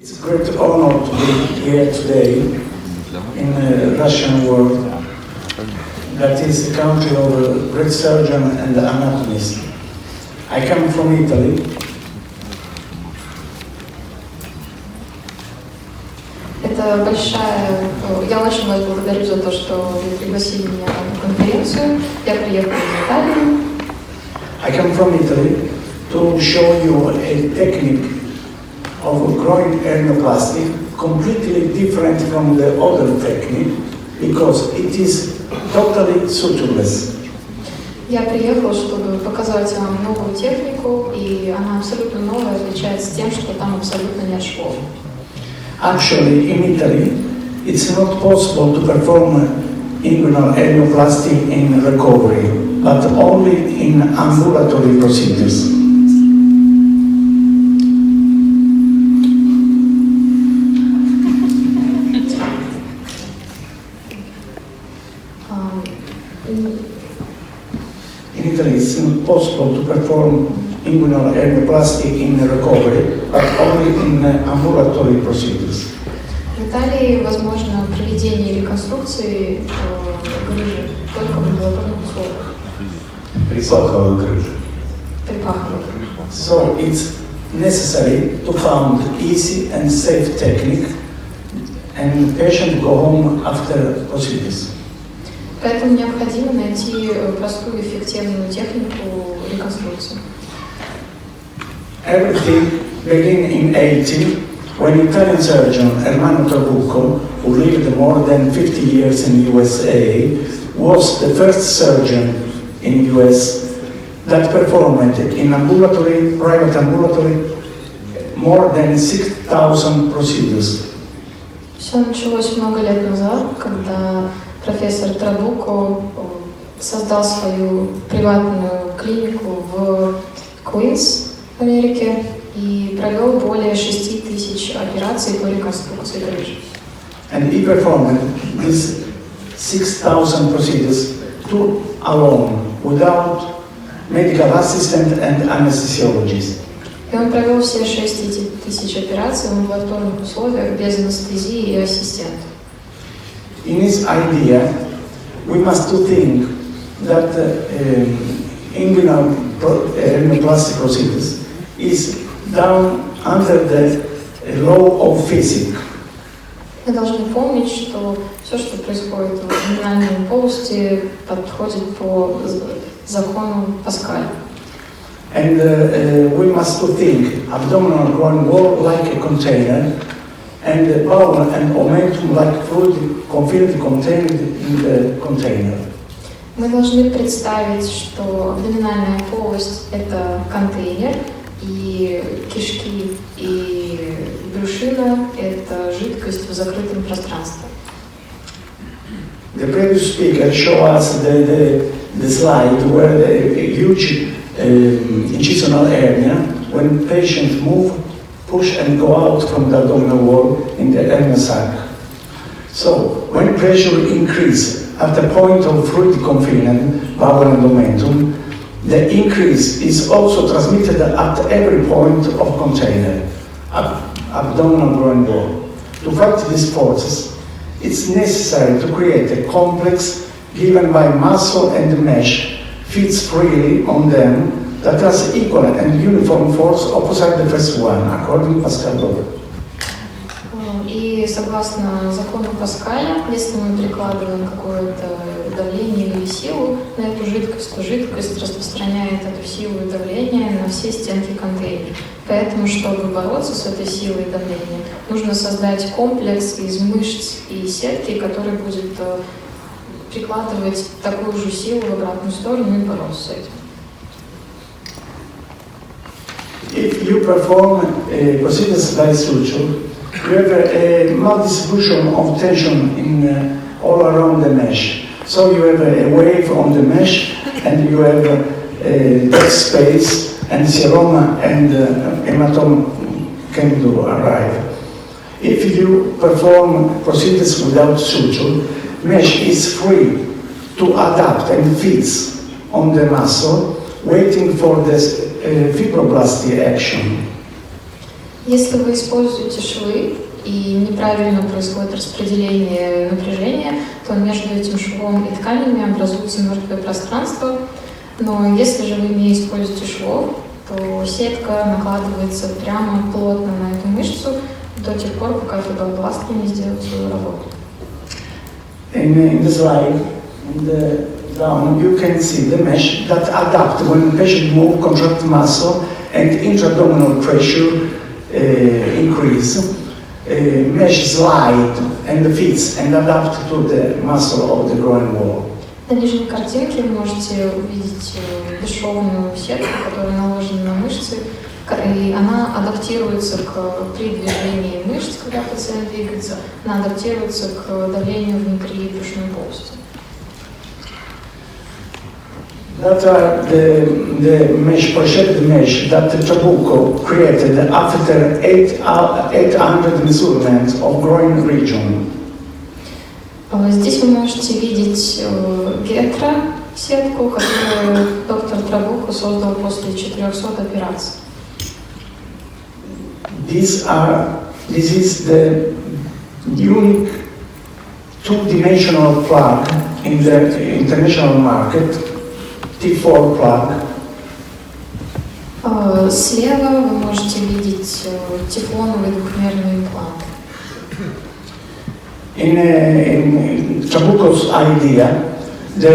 It's a great honor to be here today in the Russian world, that is the country of a great surgeon and anatomist. I come from Italy. Это я очень вас благодарю за то, что вы пригласили меня на конференцию. Я приехала из Италии. I come from Italy to show you a technique of groin hernioplasty, completely different from the other technique, because it is totally sutureless. Я приехала, чтобы показать вам новую технику, и она абсолютно новая, отличается тем, что там абсолютно нет швов. Actually, in Italy, it's not possible to perform inguinal hernioplasty in recovery, but only in ambulatory procedures. In Italy, it's not possible to perform inguinal hernioplasty in recovery, but only in ambulatory procedures. В Италии возможно проведение реконструкции грыжи только в амбулаторных условиях. При паховых грыжах. При паховых. So it's necessary to find easy and safe technique, and patient go home after procedures. Поэтому необходимо найти простую эффективную технику реконструкции. Everything began in 80 when Italian surgeon Trabucco, who lived more than 50 years in USA, was the first surgeon in US that performed in ambulatory, private ambulatory, more than 6,000 procedures. Все началось много лет назад, когда профессор Trabucco создал свою приватную клинику в Куинс, в Америке, и провел более 6000 операций по реконструкции грыж. And he performed these 6,000 procedures alone, without medical assistant and anesthesiologist. И он провел все 6000 операций в амбулаторных условиях без анестезии и ассистента. In his idea, we must think that inguinal hernioplasty procedures is down under the law of physics. Мы должны помнить, что все, что происходит в абдоминальной полости, подходит по закону Паскаля. And we must think abdominal groin wall like a container, and the power and momentum like fluid confined contained in the container. Мы должны представить, что абдоминальная полость – это контейнер, и кишки и брюшина – это жидкость в закрытом пространстве. The previous speaker showed us the slide where the huge incisional hernia, when patients move, push and go out from the abdominal wall in the hernia sac. So, when pressure increases at the point of fluid confinement, power and momentum, the increase is also transmitted at every point of container, abdominal groin wall. To fight these forces, it's necessary to create a complex given by muscle and mesh fits freely on them that has equal and uniform force opposite the first one, according to Pascal law. И согласно закону Паскаля, если мы прикладываем какое-то давление или силу на эту жидкость, то жидкость распространяет эту силу и давление на все стенки контейнера. Поэтому, чтобы бороться с этой силой и давлением, нужно создать комплекс из мышц и сетки, который будет прикладывать такую же силу в обратную сторону и бороться с этим. If you perform procedures by suture, you have a maldistribution of tension in all around the mesh. So you have a wave on the mesh, and you have dead space, and seroma and hematoma can arrive. If you perform procedures without suture, mesh is free to adapt and fits on the muscle, waiting for the fibroplasty action. Если вы используете швы и неправильно происходит распределение напряжения, то между этим швом и тканями образуется мертвое пространство. Но если же вы не используете швов, то сетка накладывается прямо плотно на эту мышцу до тех пор, пока фибробласты не сделают свою работу. In the slide, down, you can see the mesh that adapt when the patient move, contract muscle, and intra-abdominal pressure increase. Mesh slide and fits and adapt to the muscle of the groin wall. На нижней картинке вы можете увидеть бесшовную сетку, которая наложена на мышцы, и она адаптируется при движении мышц, когда пациент двигается, она адаптируется к давлению внутри брюшной полости. That are the mesh, projected mesh that Trabucco created after 800 measurements of groin region. Здесь вы можете видеть гетро-сетку, которую доктор Trabucco создал после 400 операций. This is the unique two-dimensional plug in the international market, T4 plug. Слева вы можете видеть тефлоновый двухмерный имплант. In Trabucco's idea, the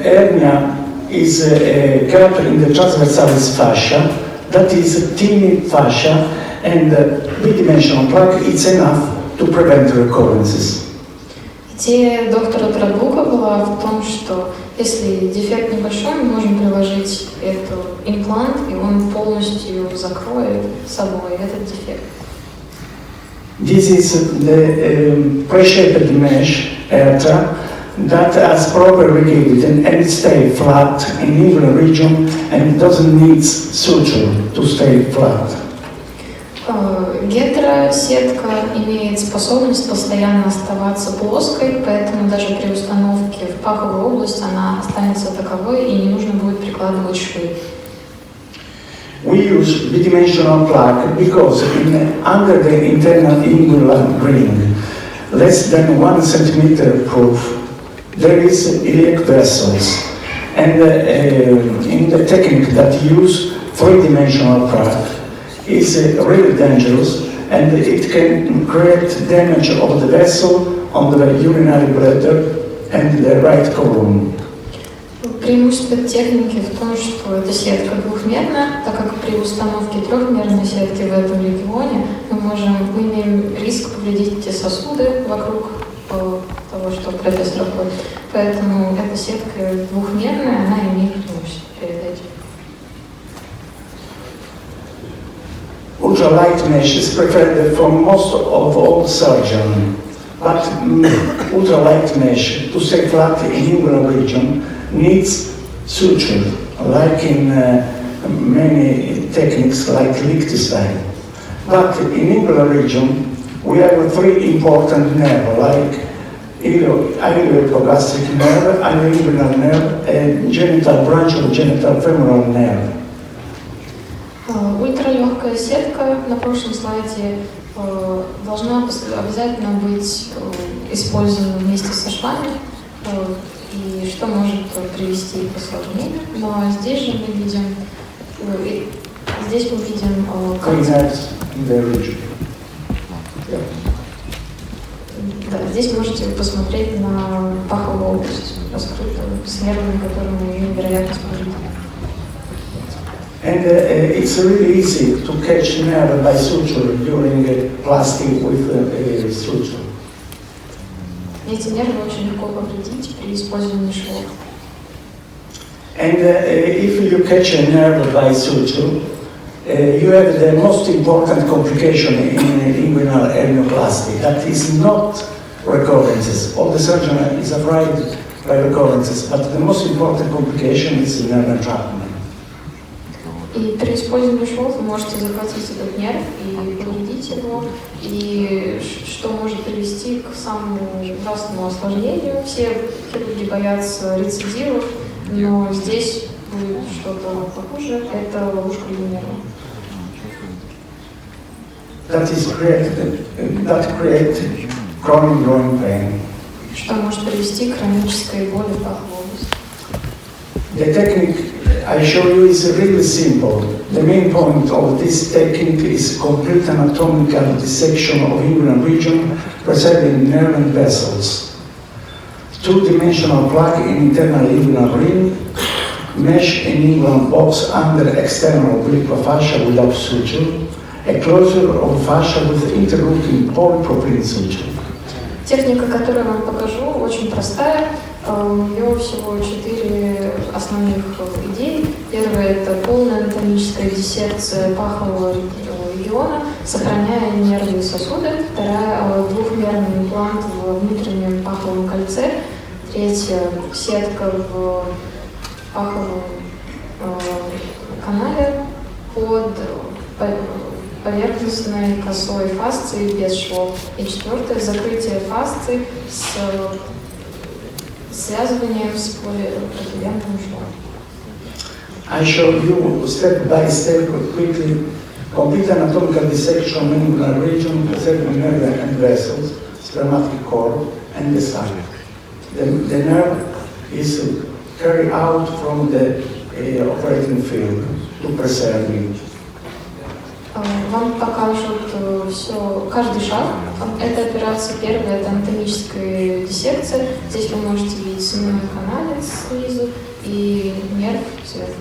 hernia is a gap in the transversalis fascia, that is a tiny fascia, and the bidimensional plug is enough to prevent recurrences. Идея доктора Trabucco была в том, что если дефект небольшой, мы можем приложить этот имплант, и он полностью закроет собой этот дефект. This is the pre-shaped mesh hernia that has proper rigidity and stay flat in inguinal region and doesn't need suture to stay flat. Гетеросетка имеет способность постоянно оставаться плоской, поэтому даже при установке в паховую область она останется таковой и не нужно будет прикладывать швы. We use bidimensional plug because under the internal inguinal ring, less than 1 centimeter proof, there is iliac vessels, and in the technique that use three-dimensional plug is really dangerous, and it can create damage of the vessel on the urinary bladder and the right colon. Преимущество техники в том, что эта сетка двухмерная, так как при установке трехмерной сетки в этом регионе мы имеем риск повредить те сосуды вокруг того, что профессор ходит. Поэтому эта сетка двухмерная, она имеет преимущество перед этим. Ultralight mesh is preferred for most of all surgeons, but ultralight mesh to stay flat in inguinal region needs suture, like in many techniques like Lecция. But in inguinal region, we have three important nerves, like iliohypogastric nerve, ilioinguinal nerve, and genital branch of genital femoral nerve. Ультралегкая сетка на прошлом слайде должна обязательно быть использована вместе со швами, и что может привести к осложнению. Но здесь же мы видим, да, здесь можете посмотреть на паховую область, раскрытую с нервами, которыми ее невероятно повредили. And it's really easy to catch nerve by suture during plastic with suture. Эти нервы очень легко повредить при использовании швов. And if you catch a nerve by suture, you have the most important complication in inguinal hernioplasty. That is not recurrences. All the surgeon is afraid by recurrences, but the most important complication is nerve entrapment. И при использовании швов вы можете захватить этот нерв и повредить его, и что может привести к самому ужасному осложнению. Все хирурги боятся рецидивов, но здесь будет что-то похуже, это ловушка для нерва. that create chronic groin pain. Что может привести к хронической боли в паховой области. The technique I show you is really simple. The main point of this technique is complete anatomical dissection of inguinal region, preserving nerve and vessels. Two-dimensional plug in internal inguinal ring, mesh in inguinal box under external oblique fascia without suture, a closure of fascia with interlocking polypropylene suture. Техника, которую я вам покажу, очень простая. У нее всего 4 основных идеи. Первая – это полная анатомическая диссекция пахового региона, сохраняя нервные сосуды. Вторая – двухмерный имплант в внутреннем паховом кольце. Третья – сетка в паховом канале под поверхностной косой фасцией без швов. И четвертое – закрытие фасции с связыванием с полипропиленовым швом. I show you step by step quickly complete anatomical dissection of inguinal region, preserving nerve and vessels, spermatic cord, and the sac. The nerve is carried out from the operating field to preserve it. Вам покажут все, каждый шаг этой операции. Первая – это анатомическая диссекция. Здесь вы можете видеть семенной канал снизу и нерв сверху.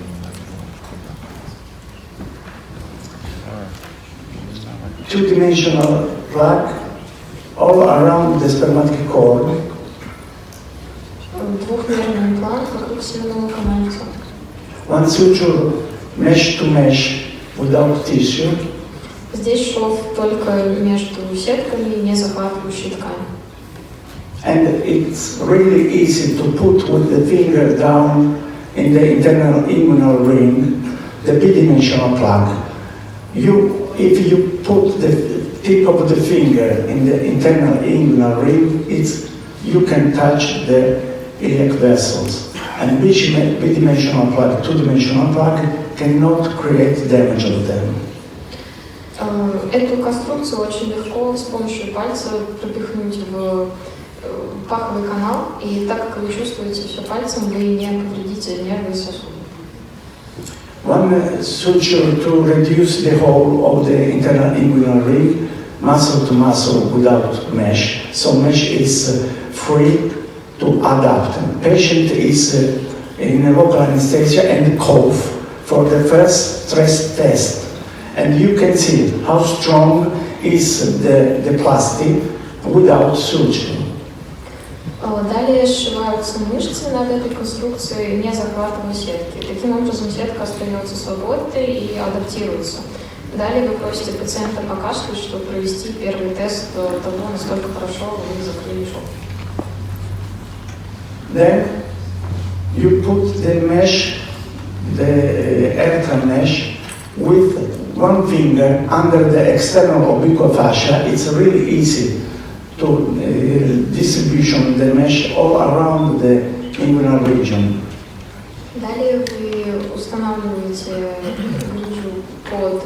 Two-dimensional plug all around the spermatic cord. Двухмерный имплант вокруг семенного канальца. One suture mesh to mesh without tissue. Здесь шов только между сетками, не захватывающий ткань. And it's really easy to put with the finger down in the internal inguinal ring the bidimensional plug. If you put the tip of the finger in the internal inguinal ring, you can touch the iliac vessels. And bidimensional plug, two-dimensional plug, cannot create damage of them. Эту конструкцию очень легко с помощью пальца пропихнуть в паховый канал, и так как вы чувствуете все пальцем, вы не повредите нервы и сосуды. One suture to reduce the hole of the internal inguinal ring, muscle to muscle without mesh. So mesh is free to adapt. Patient is in local anesthesia and cough for the first stress test. And you can see how strong is the plastic without suture. Далее сшиваются мышцы над этой конструкцией, не захватывая сетки. Таким образом, сетка остается свободной и адаптируется. Далее вы просите пациента покашлять, чтобы провести первый тест того, насколько хорошо вы закрыли шов. Then you put the mesh, the electron mesh, with one finger under the external oblique fascia. It's really easy to distribution of the mesh all around the inguinal region. Далее вы устанавливаете грыжу под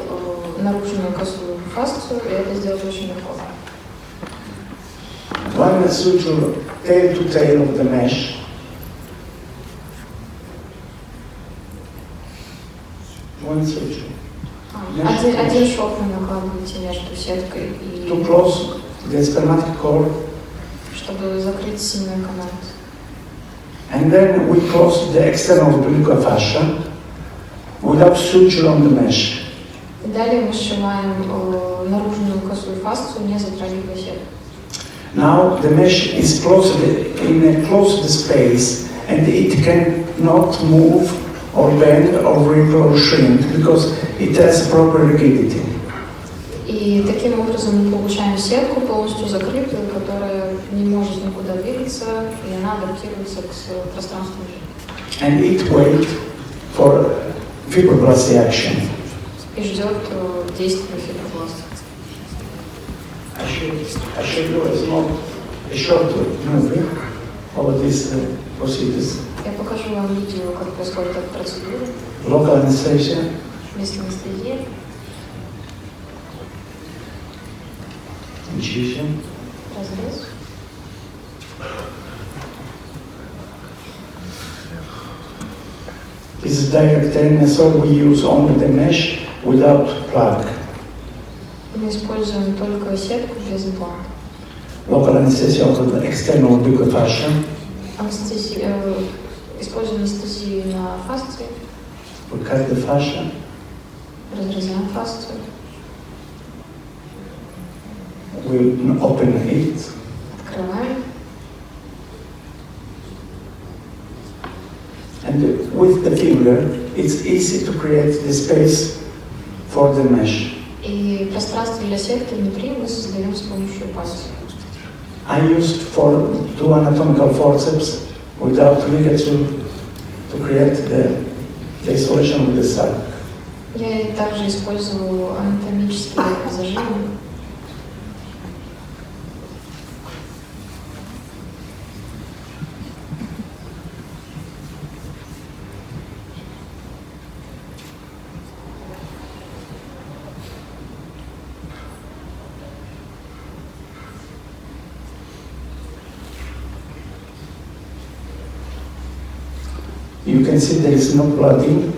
наружную косую фасцию, и это сделать очень легко. One suture tail to tail of the mesh. One suture. Один шов вы накладываете между сеткой и... To close the spermatic cord. Чтобы закрыть семенной канал. And then we close the external oblique fascia without suture on the mesh. Далее мы сшиваем наружную косую фасцию, не затрагивая сетку. Now the mesh is closed in a closed space and it cannot move or bend or wrinkle or shrink because it has proper rigidity. И таким образом мы получаем сетку полностью закрытую, которая не может никуда двигаться, и она адаптируется к пространству. And it waits for fibroblastic action. И ждет действия фибробласта. I should do a short movie of these procedures. Я покажу вам видео, как происходит эта процедура. Local anesthesia. Местная анестезия. incision. Разрез. This is direct hernia, so we use only the mesh without plug. Мы используем только сетку без импланта. Local anesthesia of the external buccal fascia. Используем анестезию на фасции. We cut the fascia. Разрезаем фасцию. We open it. Открываем. And with the finger, it's easy to create the space for the mesh. И пространство для сетки внутри мы создаем с помощью пальцев. I used two anatomical forceps without ligature to create the isolation with the sac. Я также использовал анатомические зажимы. You can see there is no blooding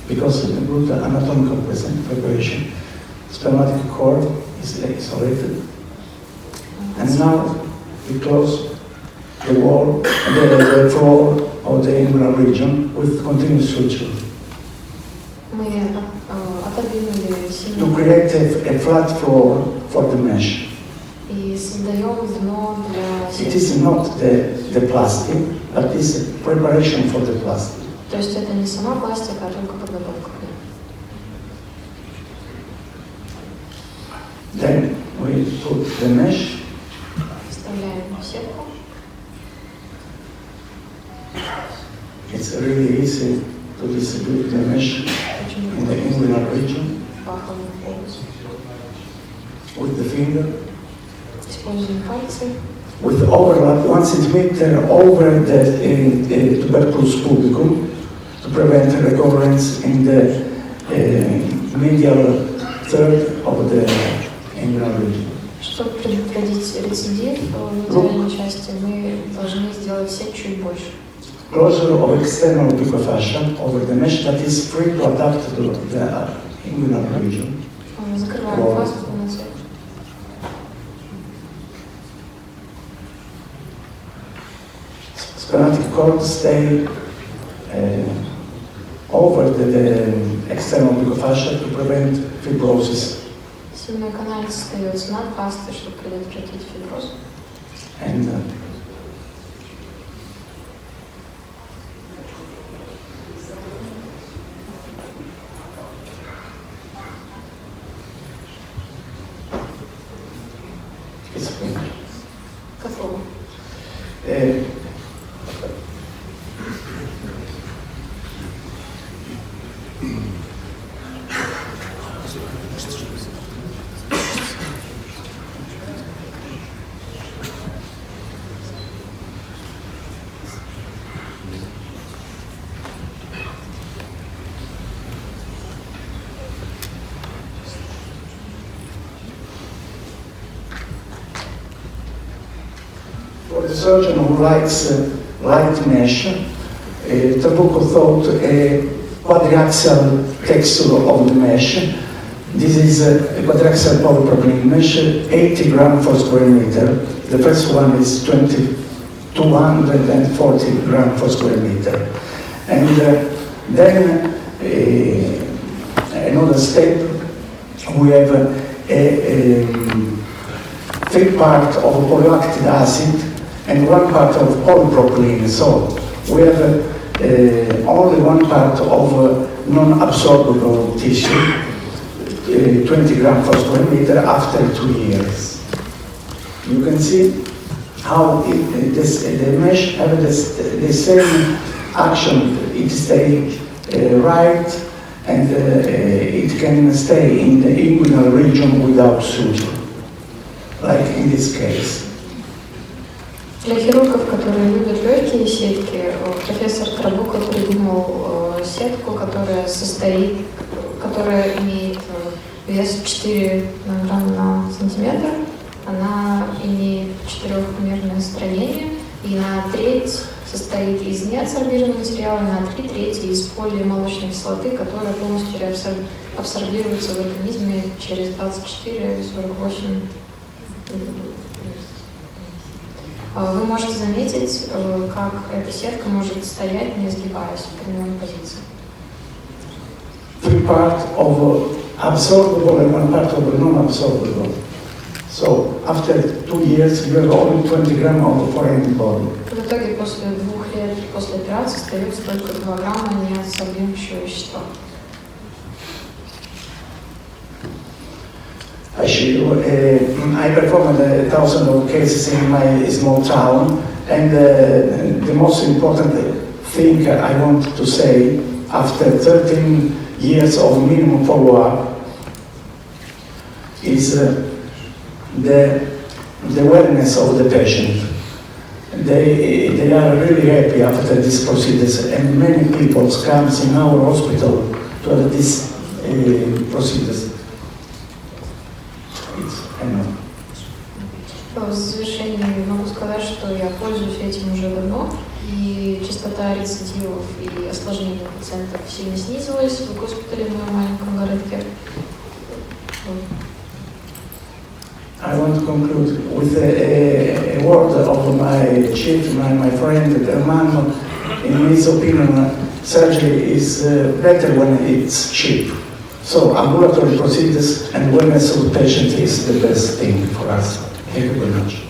because of the good anatomical preparation. Spermatic cord is isolated. And now we close the wall, the floor of the inguinal region with continuous suture. To create a flat floor for the mesh. It is not the plastic, but it's a preparation for the plastic. То есть это не сама пластика, а только подготовка к ней. Then we put the mesh. Вставляем сетку. It's really easy to distribute the mesh in the inguinal region Паховых область. with the finger. Используем пальцы. With overlap 1 centimeter over the tuberculous pubicum to prevent recurrence in the medial third of the inguinal region. Чтобы предотвратить рецидив в медиальной части, мы должны сделать сеть чуть больше. Closure of external buccal fascia over the mesh that is free to adapt to the inguinal region. Закрываем фасцию на цепь. Spermatic cord stay over the external buccal fascia to prevent fibrosis. Семенной каналец остается над фасцией, чтобы предотвратить фиброз. And it's finished. Готово. For the surgeon who likes light mesh, Trabucco thought a quadriaxial texture of the mesh. This is a quadriaxial polypropylene mesh, 80 grams per square meter. The first one is 240 grams per square meter. And then another step, we have a thick part of polylactic acid and one part of polypropylene. So we have only one part of non-absorbable tissue, 20 grams per square meter after 2 years. You can see how the mesh have the same action. It stays right and it can stay in the inguinal region without suture, like in this case. Для хирургов, которые любят легкие сетки, профессор Trabucco придумал сетку, которая имеет вес 4 грамма на сантиметр. Она имеет четырехмерное строение и на треть состоит из неадсорбированного материала, на 3/3 из полимолочной кислоты, которая полностью абсорбируется в организме через 24-48. Вы можете заметить, как эта сетка может стоять, не сгибаясь в прямой позиции. Three parts of absorbable and one part of non-absorbable. So after 2 years, you have only 20 grams of foreign body. В итоге после 2 лет после операции остается только 2 грамма неабсорбирующего вещества. I performed 1,000 of cases in my small town, and the most important thing I want to say, after 13 years of minimum follow-up, is the wellness of the patient. They are really happy after these procedures, and many people come in our hospital to have these procedures. В завершении могу сказать, что я пользуюсь этим уже давно, и частота рецидивов и осложнений пациентов сильно снизилась в госпитале в моем маленьком городке. I want to conclude with a word of my chief, my friend, Germano. In his opinion, surgery is better when it's cheap. So ambulatory procedures and wellness of the patient is the best thing for us. Thank you very much.